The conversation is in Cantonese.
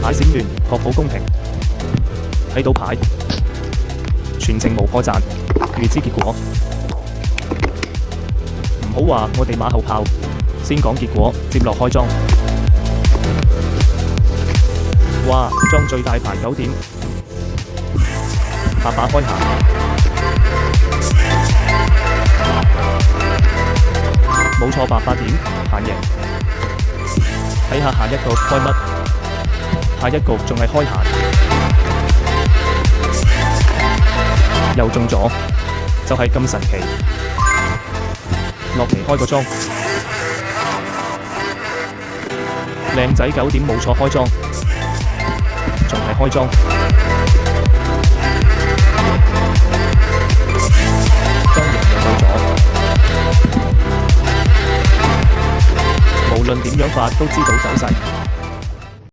牌閃亂，確保公平。睇到牌，全程無破綻，預知結果。唔好話我哋馬後炮，先講結果，接落開莊。哇！莊最大牌9點，白把開下。冇錯，白8點，閒贏。睇下下一局開乜？下一局仲係開閒，又中咗，就係咁神奇。落嚟開個莊，靚仔9點冇錯開莊，仲係開莊。莊贏又到咗，無論點樣發都知道走勢。